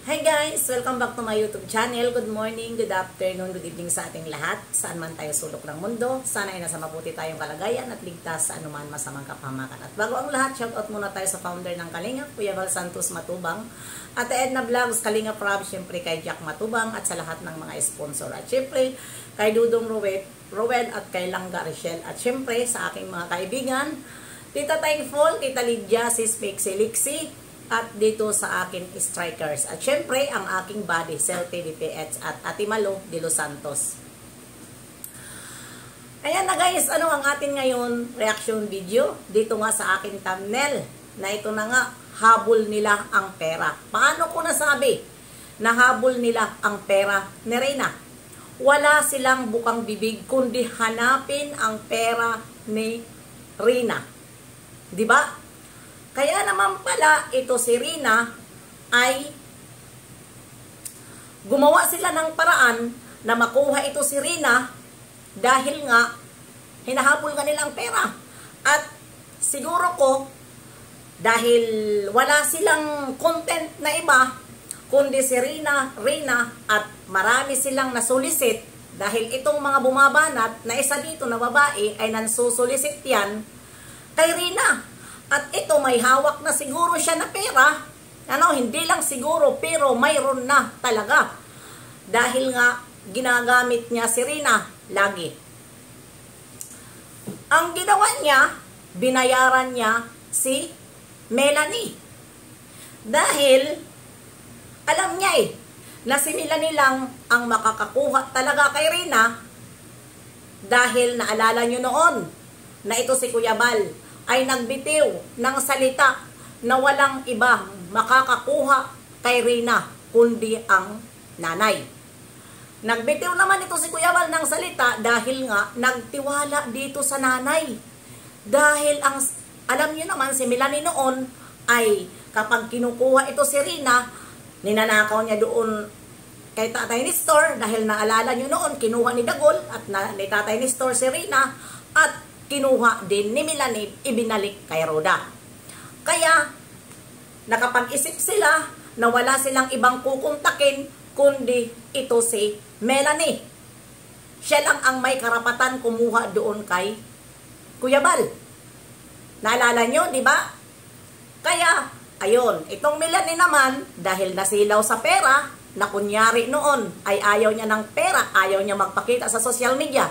Hi guys! Welcome back to my YouTube channel. Good morning, good afternoon, good evening sa ating lahat. Saan man tayo sulok ng mundo, sana ay nasa mabuti tayong kalagayan at ligtas sa anuman masamang kapahamakan. At bago ang lahat, shoutout muna tayo sa founder ng Kalingap, Kuya Val Santos Matubang. At Edna Vlogs, Kalingap Rob, syempre kay Jack Matubang at sa lahat ng mga sponsor. At syempre kay Dudong Rowel at kay Langga Richelle. At syempre sa aking mga kaibigan, Tita Thankful, Tita Lydia, Sis Pixie Lixie, at dito sa akin strikers. At syempre, ang aking body, Celte DPH at Ate Malo de Los Santos. Ayan na guys, ano ang atin ngayon reaction video? Dito nga sa akin thumbnail, na ito na nga, habol nila ang pera. Paano ko nasabi na habol nila ang pera ni Reyna? Wala silang bukang bibig, kundi hanapin ang pera ni Reyna. Diba? Kaya naman pala, ito si Reyna ay gumawa sila ng paraan na makuha ito si Reyna dahil nga hinahabol nga nila ang pera. At siguro ko, dahil wala silang content na iba, kundi si Reyna at marami silang nasulisit dahil itong mga bumabanat na isa dito na babae ay nansusulisit yan kay Reyna. At ito may hawak na siguro siya na pera. Hindi lang siguro pero mayroon na talaga. Dahil nga ginagamit niya si Reyna lagi. Ang ginawa niya, binayaran niya si Melanie. Dahil alam niya na si Melanie lang ang makakakuha talaga kay Reyna. Dahil naalala niyo noon na ito si Kuya Val ay nagbitiw ng salita na walang iba makakakuha kay Reyna kundi ang nanay. Nagbitiw naman ito si Kuya Val ng salita dahil nga nagtiwala dito sa nanay. Dahil alam niyo naman si Melanie noon ay kapag kinukuha ito si Reyna, ninanakaw niya doon kay Tatay Nestor dahil naalala niyo noon kinuha ni Dagol at ni Tatay Nestor si Reyna at kinuha din ni Melanie, ibinalik kay Roda. Kaya, nakapag-isip sila na wala silang ibang kukontakin kundi ito si Melanie. Siya lang ang may karapatan kumuha doon kay Kuya Val. Naalala nyo, di ba? Kaya, ayun, itong Melanie naman, dahil nasilaw sa pera, na kunyari noon ay ayaw niya ng pera, ayaw niya magpakita sa social media.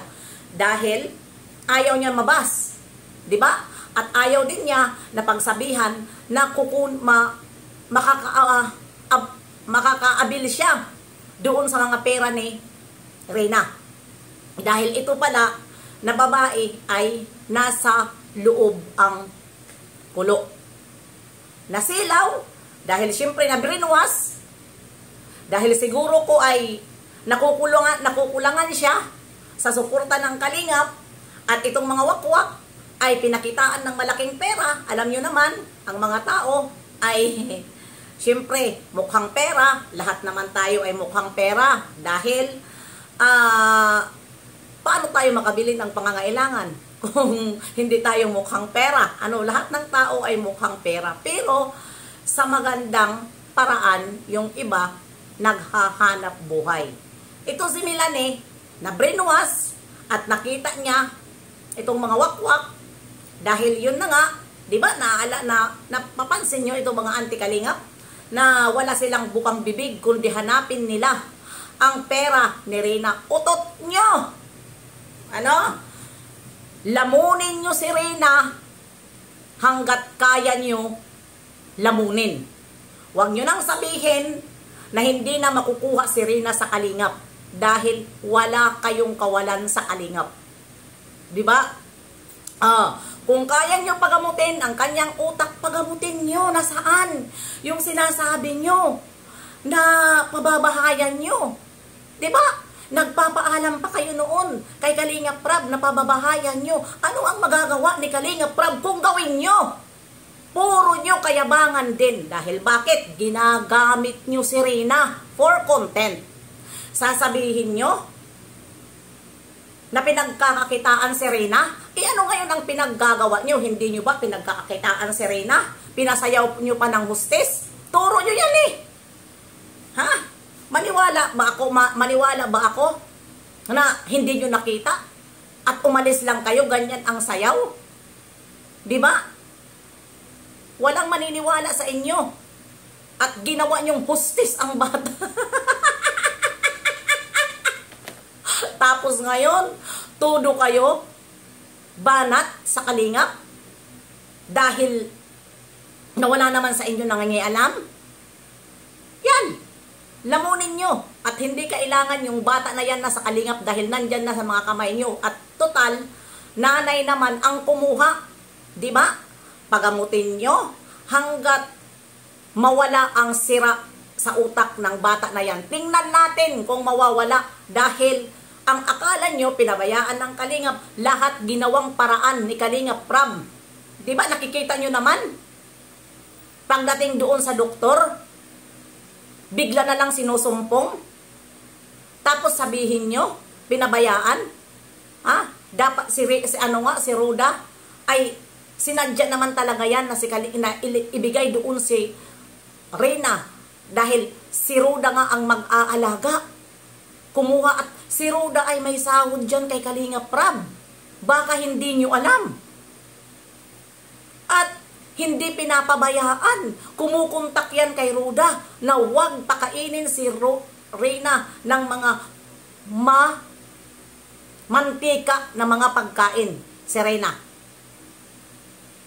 Dahil ayaw niya mabas, di ba? At ayaw din niya na pagsabihan na makakaabil siya doon sa mga pera ni Reyna. Dahil ito pala na babae ay nasa loob ang kulo. Nasilaw dahil siyempre na brainwash, dahil siguro ko ay nakukulangan siya sa suporta ng Kalingap. At itong mga wakwak ay pinakitaan ng malaking pera. Alam nyo naman, ang mga tao ay siyempre mukhang pera. Lahat naman tayo ay mukhang pera. Dahil paano tayo makabili ng pangangailangan kung hindi tayo mukhang pera? Lahat ng tao ay mukhang pera. Pero sa magandang paraan, yung iba naghahanap buhay. Ito si Melanie na brainwash at nakita niya itong mga wakwak, dahil yun na nga, di ba, napapansin nyo itong mga anti-Kalingap, na wala silang bukang bibig, kundi hanapin nila ang pera ni Reyna. Utot nyo! Lamunin nyo si Reyna hanggat kaya nyo lamunin. Huwag nyo nang sabihin na hindi na makukuha si Reyna sa Kalingap, dahil wala kayong kawalan sa Kalingap. Diba? Kung kaya nyo pagamutin ang kanyang utak, pagamutin nyo. Nasaan yung sinasabi nyo na pababahayan nyo? Diba? Nagpapaalam pa kayo noon kay Kalingap Rob na pababahayan nyo. Ano ang magagawa ni Kalingap Rob kung gawin nyo? Puro nyo kayabangan din. Dahil bakit? Ginagamit nyo si Reyna for content. Sasabihin nyo na pinagkakakitaan si Reyna? Ano ngayon ang pinaggagawa nyo? Hindi nyo ba pinagkakakitaan si Reyna? Pinasayaw nyo pa ng hustis? Turo nyo yan Maniwala ba ako na hindi nyo nakita at umalis lang kayo, ganyan ang sayaw? Di ba? Walang maniniwala sa inyo at ginawa nyong hustis ang bata. Tapos ngayon, todo kayo banat sa kalingap dahil nawala naman sa inyo nangangialam. Yan, lamunin nyo at hindi kailangan yung bata na yan na sa kalingap dahil nandyan na sa mga kamay nyo. At total, nanay naman ang kumuha. Di ba? Pagamutin nyo hanggat mawala ang sira sa utak ng bata na yan. Tingnan natin kung mawawala dahil ang akala nyo, pinabayaan ng kalingap, lahat ginawang paraan ni Kalingap Prab. Di ba? Nakikita nyo naman? Pagdating doon sa doktor, bigla na lang sinusumpong. Tapos sabihin nyo, pinabayaan. Ha? Dapat si Roda ay sinadya naman talaga yan na ibigay doon si Reyna. Dahil si Roda nga ang mag-aalaga. Kumuha at si Roda ay may sahod dyan kay Kalingap Prab. Baka hindi nyo alam. At hindi pinapabayaan. Kumukontak yan kay Roda na huwag pakainin si Reyna ng mga mantika na mga pagkain. Si Reyna.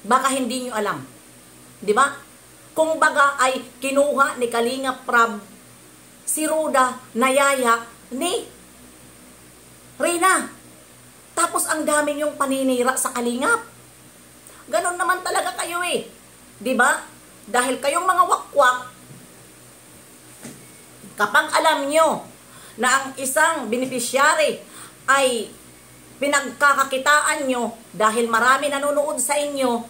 Baka hindi nyo alam. Di ba? Kung baga ay kinuha ni Kalingap Prab si Roda na yaya ni Reyna. Tapos ang dami yung paninira sa kalingap. Ganon naman talaga kayo eh. Diba? Dahil kayong mga wakwak, kapag alam nyo na ang isang beneficiary ay pinagkakakitaan nyo dahil marami nanonood sa inyo,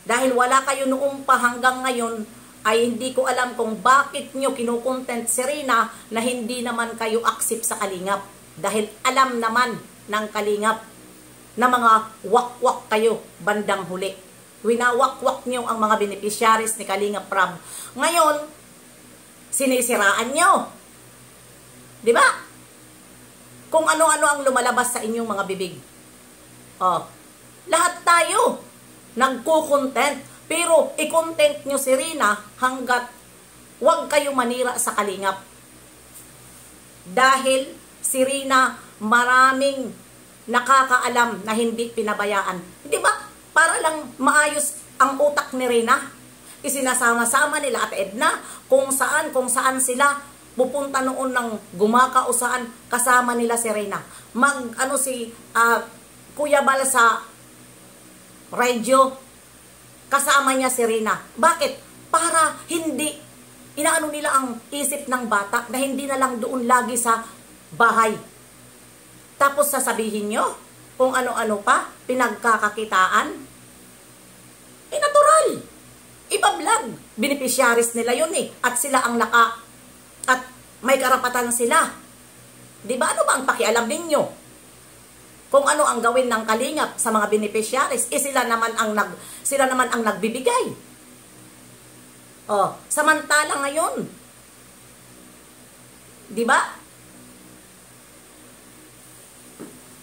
dahil wala kayo noong pa hanggang ngayon, ay hindi ko alam kung bakit nyo kinukontent si Reyna na hindi naman kayo accept sa kalingap. Dahil alam naman ng kalingap na mga wakwak kayo bandang huli. Winawakwak nyo ang mga beneficiaries ni Kalingap Prab. Ngayon, sinisiraan nyo. Di ba? Kung ano-ano ang lumalabas sa inyong mga bibig. Oh, lahat tayo nagko-content. Pero i-content nyo si Reyna hanggat huwag kayo manira sa kalingap. Dahil si Reyna maraming nakakaalam na hindi pinabayaan. Di ba? Para lang maayos ang utak ni Reyna. Isinasama-sama nila at Edna kung saan sila pupunta noon ng gumaka o saan kasama nila si Reyna. Kuya Bal sa radyo, kasama niya si Reyna. Bakit? Para hindi inaano nila ang isip ng bata na hindi na lang doon lagi sa bahay. Tapos sasabihin nyo kung ano-ano pa, pinagkakakitaan. Natural. Iba-vlog. Beneficiaries nila yun eh. At sila ang at may karapatan sila. Diba? Ano ba ang pakialam ninyo? Kung ano ang gawin ng kalingap sa mga beneficiaries, sila naman ang nagbibigay. Oh, samantala ngayon, 'di ba?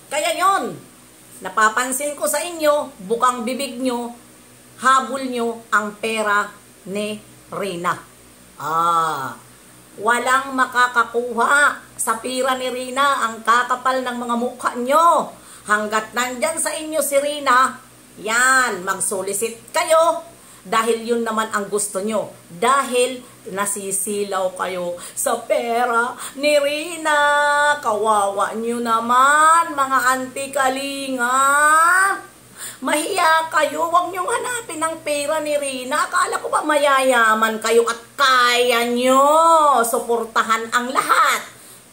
Kaya 'yon. Napapansin ko sa inyo, bukang bibig nyo, habol nyo ang pera ni Reyna. Walang makakakuha sa pira ni Reyna, ang kakapal ng mga mukha nyo. Hanggat nandyan sa inyo si Reyna, yan, mag-solicit kayo. Dahil yun naman ang gusto nyo. Dahil nasisilaw kayo sa pera ni Reyna. Kawawa nyo naman, mga anti-kalinga. Mahiya kayo, huwag nyong hanapin ang pera ni Reyna. Akala ko ba mayayaman kayo at kaya nyo suportahan ang lahat?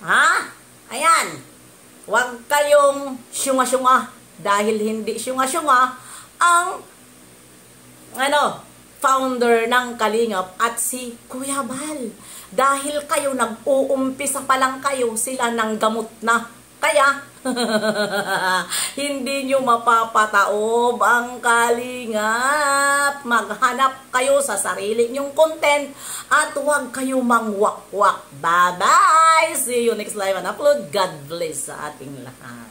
Ha? Ayan. Huwag kayong syunga-syunga. Dahil hindi syunga-syunga ang founder ng Kalingap at si Kuya Bal. Dahil kayo nag-uumpisa pa lang kayo, sila ng gamot na. Kaya, Hindi nyo mapapataob ang kalingap. Maghanap kayo sa sarili nyong content at huwag kayo mangwakwak. Bye-bye! See you next live and upload. God bless sa ating lahat.